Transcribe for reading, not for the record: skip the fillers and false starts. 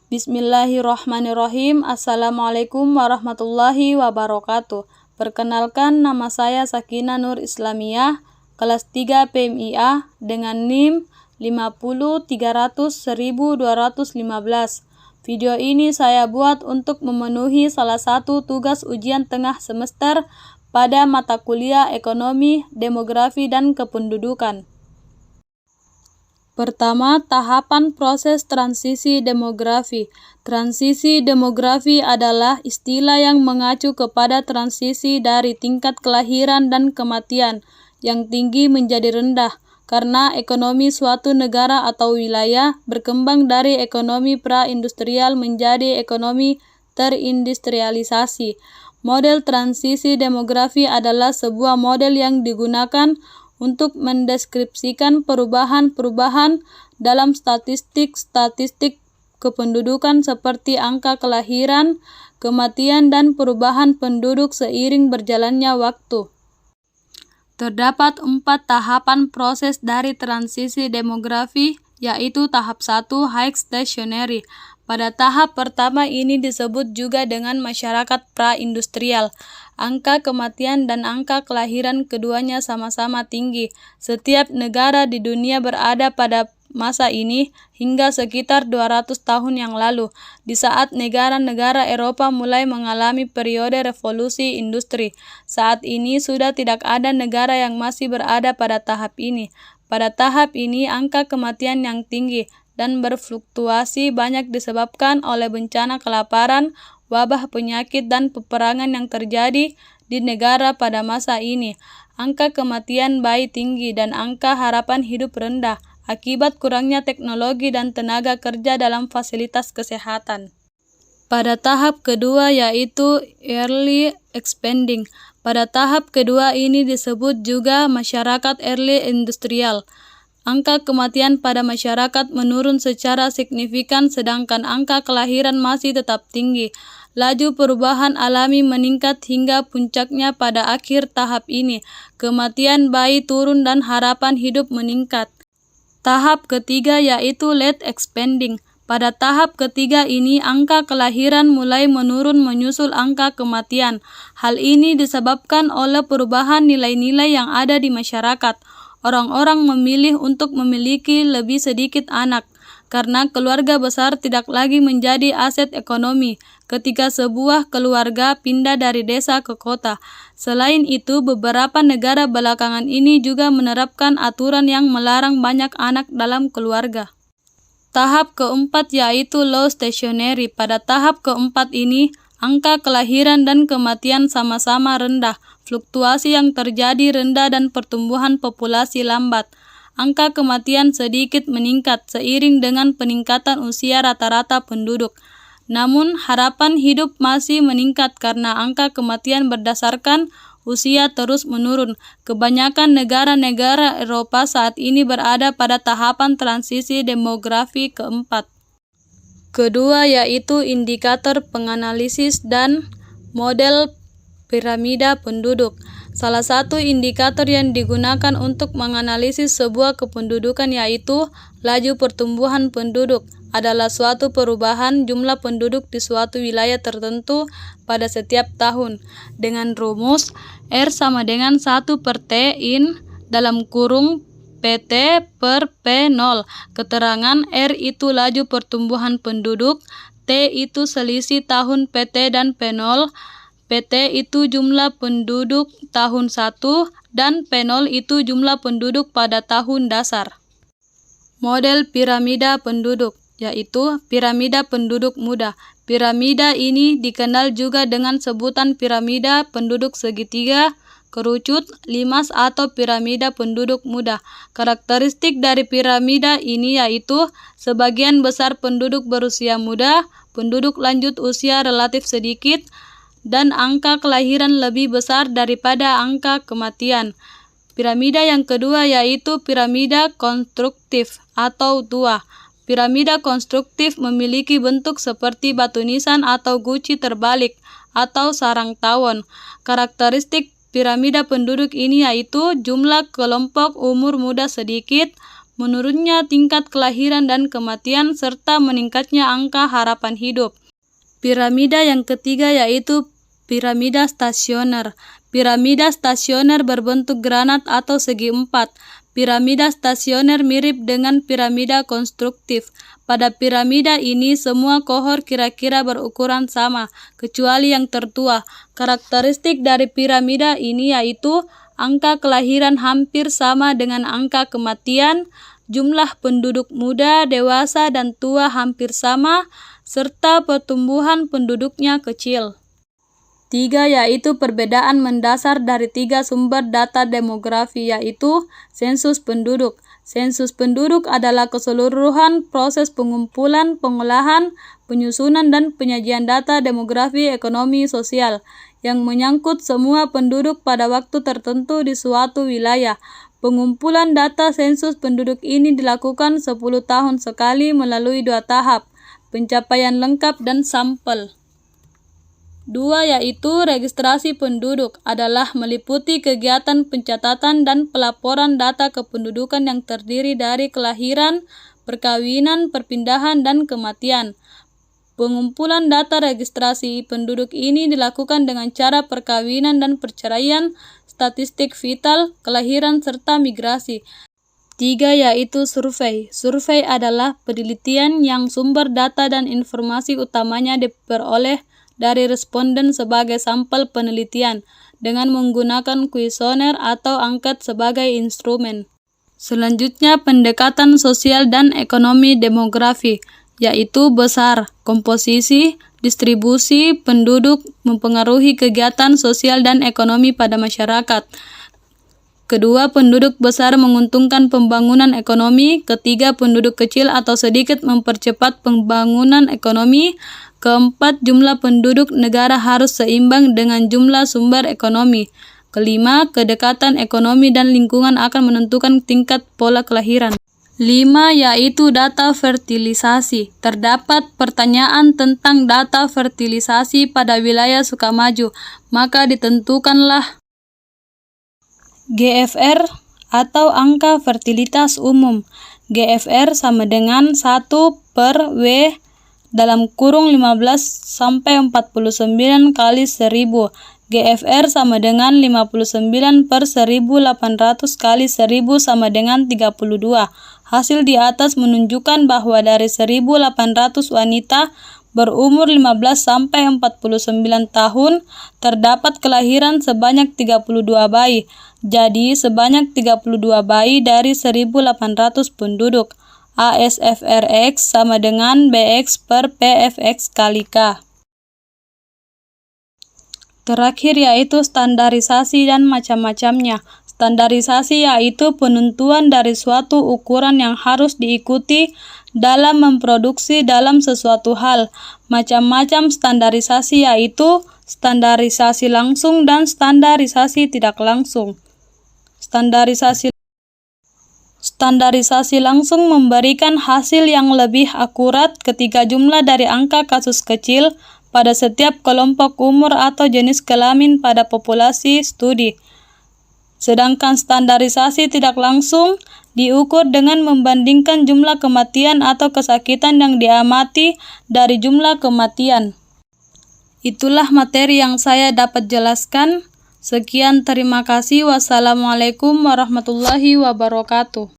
Bismillahirrahmanirrahim. Assalamualaikum warahmatullahi wabarakatuh. Perkenalkan, nama saya Sakinah Nur Islamiyah, kelas 3 PMIA dengan NIM 5030011215. Video ini saya buat untuk memenuhi salah satu tugas ujian tengah semester pada mata kuliah Ekonomi, Demografi, dan Kependudukan. Pertama, tahapan proses transisi demografi. Transisi demografi adalah istilah yang mengacu kepada transisi dari tingkat kelahiran dan kematian yang tinggi menjadi rendah, karena ekonomi suatu negara atau wilayah berkembang dari ekonomi pra-industrial menjadi ekonomi terindustrialisasi. Model transisi demografi adalah sebuah model yang digunakan untuk mendeskripsikan perubahan-perubahan dalam statistik kependudukan seperti angka kelahiran, kematian, dan perubahan penduduk seiring berjalannya waktu. Terdapat 4 tahapan proses dari transisi demografi, yaitu tahap 1, high stationary. Pada tahap pertama ini disebut juga dengan masyarakat pra-industrial. Angka kematian dan angka kelahiran keduanya sama-sama tinggi. Setiap negara di dunia berada pada masa ini hingga sekitar 200 tahun yang lalu, di saat negara-negara Eropa mulai mengalami periode revolusi industri. Saat ini sudah tidak ada negara yang masih berada pada tahap ini. Pada tahap ini, angka kematian yang tinggi dan berfluktuasi banyak disebabkan oleh bencana kelaparan, wabah penyakit, dan peperangan yang terjadi di negara pada masa ini. Angka kematian bayi tinggi dan angka harapan hidup rendah akibat kurangnya teknologi dan tenaga kerja dalam fasilitas kesehatan. Pada tahap kedua, yaitu early expanding. Pada tahap kedua ini disebut juga masyarakat early industrial. Angka kematian pada masyarakat menurun secara signifikan sedangkan angka kelahiran masih tetap tinggi. Laju perubahan alami meningkat hingga puncaknya pada akhir tahap ini. Kematian bayi turun dan harapan hidup meningkat. Tahap ketiga yaitu late expanding. Pada tahap ketiga ini angka kelahiran mulai menurun menyusul angka kematian. Hal ini disebabkan oleh perubahan nilai-nilai yang ada di masyarakat. Orang-orang memilih untuk memiliki lebih sedikit anak, karena keluarga besar tidak lagi menjadi aset ekonomi ketika sebuah keluarga pindah dari desa ke kota. Selain itu, beberapa negara belakangan ini juga menerapkan aturan yang melarang banyak anak dalam keluarga. Tahap keempat yaitu low stationary. Pada tahap keempat ini, angka kelahiran dan kematian sama-sama rendah. Fluktuasi yang terjadi rendah dan pertumbuhan populasi lambat. Angka kematian sedikit meningkat seiring dengan peningkatan usia rata-rata penduduk. Namun, harapan hidup masih meningkat karena angka kematian berdasarkan usia terus menurun. Kebanyakan negara-negara Eropa saat ini berada pada tahapan transisi demografi keempat. Kedua yaitu indikator penganalisis dan model piramida penduduk. Salah satu indikator yang digunakan untuk menganalisis sebuah kependudukan yaitu laju pertumbuhan penduduk adalah suatu perubahan jumlah penduduk di suatu wilayah tertentu pada setiap tahun dengan rumus R sama dengan 1/T in dalam kurung PT per P0. Keterangan R itu laju pertumbuhan penduduk, T itu selisih tahun PT dan P0. PT itu jumlah penduduk tahun 1 dan P0 itu jumlah penduduk pada tahun dasar. Model piramida penduduk yaitu piramida penduduk muda. Piramida ini dikenal juga dengan sebutan piramida penduduk segitiga, kerucut, limas atau piramida penduduk muda. Karakteristik dari piramida ini yaitu sebagian besar penduduk berusia muda, penduduk lanjut usia relatif sedikit, dan angka kelahiran lebih besar daripada angka kematian. Piramida yang kedua yaitu piramida konstruktif atau tua. Piramida konstruktif memiliki bentuk seperti batu nisan atau guci terbalik atau sarang tawon. Karakteristik piramida penduduk ini yaitu jumlah kelompok umur muda sedikit, menurunnya tingkat kelahiran dan kematian, serta meningkatnya angka harapan hidup. Piramida yang ketiga yaitu piramida stasioner. Piramida stasioner berbentuk granat atau segi empat. Piramida stasioner mirip dengan piramida konstruktif. Pada piramida ini semua kohor kira-kira berukuran sama, kecuali yang tertua. Karakteristik dari piramida ini yaitu angka kelahiran hampir sama dengan angka kematian, jumlah penduduk muda, dewasa, dan tua hampir sama, serta pertumbuhan penduduknya kecil. 3 yaitu perbedaan mendasar dari 3 sumber data demografi yaitu sensus penduduk. Sensus penduduk adalah keseluruhan proses pengumpulan, pengolahan, penyusunan, dan penyajian data demografi ekonomi sosial yang menyangkut semua penduduk pada waktu tertentu di suatu wilayah. Pengumpulan data sensus penduduk ini dilakukan 10 tahun sekali melalui 2 tahap, pencapaian lengkap dan sampel. 2 yaitu registrasi penduduk adalah meliputi kegiatan pencatatan dan pelaporan data kependudukan yang terdiri dari kelahiran, perkawinan, perpindahan, dan kematian. Pengumpulan data registrasi penduduk ini dilakukan dengan cara perkawinan dan perceraian, statistik vital, kelahiran, serta migrasi. 3 yaitu survei. Survei adalah penelitian yang sumber data dan informasi utamanya diperoleh dari responden sebagai sampel penelitian dengan menggunakan kuesioner atau angket sebagai instrumen. Selanjutnya pendekatan sosial dan ekonomi demografi, yaitu besar, komposisi, distribusi penduduk mempengaruhi kegiatan sosial dan ekonomi pada masyarakat. Kedua, penduduk besar menguntungkan pembangunan ekonomi. Ketiga, penduduk kecil atau sedikit mempercepat pembangunan ekonomi. Keempat, jumlah penduduk negara harus seimbang dengan jumlah sumber ekonomi. Kelima, kedekatan ekonomi dan lingkungan akan menentukan tingkat pola kelahiran. 5 yaitu data fertilisasi. Terdapat pertanyaan tentang data fertilisasi pada wilayah Sukamaju, maka ditentukanlah GFR atau angka fertilitas umum. GFR sama dengan 1/W dalam kurung 15 sampai 49 kali 1000. GFR sama dengan 59/1800 kali 1000 sama dengan 32. Hasil di atas menunjukkan bahwa dari 1800 wanita berumur 15 sampai 49 tahun terdapat kelahiran sebanyak 32 bayi. Jadi sebanyak 32 bayi dari 1800 penduduk. ASFRX sama dengan BX/PFX kali K. Terakhir yaitu standarisasi dan macam-macamnya. Standarisasi yaitu penentuan dari suatu ukuran yang harus diikuti dalam memproduksi dalam sesuatu hal. Macam-macam standarisasi yaitu standarisasi langsung dan standarisasi tidak langsung. Standarisasi langsung memberikan hasil yang lebih akurat ketika jumlah dari angka kasus kecil pada setiap kelompok umur atau jenis kelamin pada populasi studi. Sedangkan standarisasi tidak langsung diukur dengan membandingkan jumlah kematian atau kesakitan yang diamati dari jumlah kematian. Itulah materi yang saya dapat jelaskan. Sekian, terima kasih. Wassalamualaikum warahmatullahi wabarakatuh.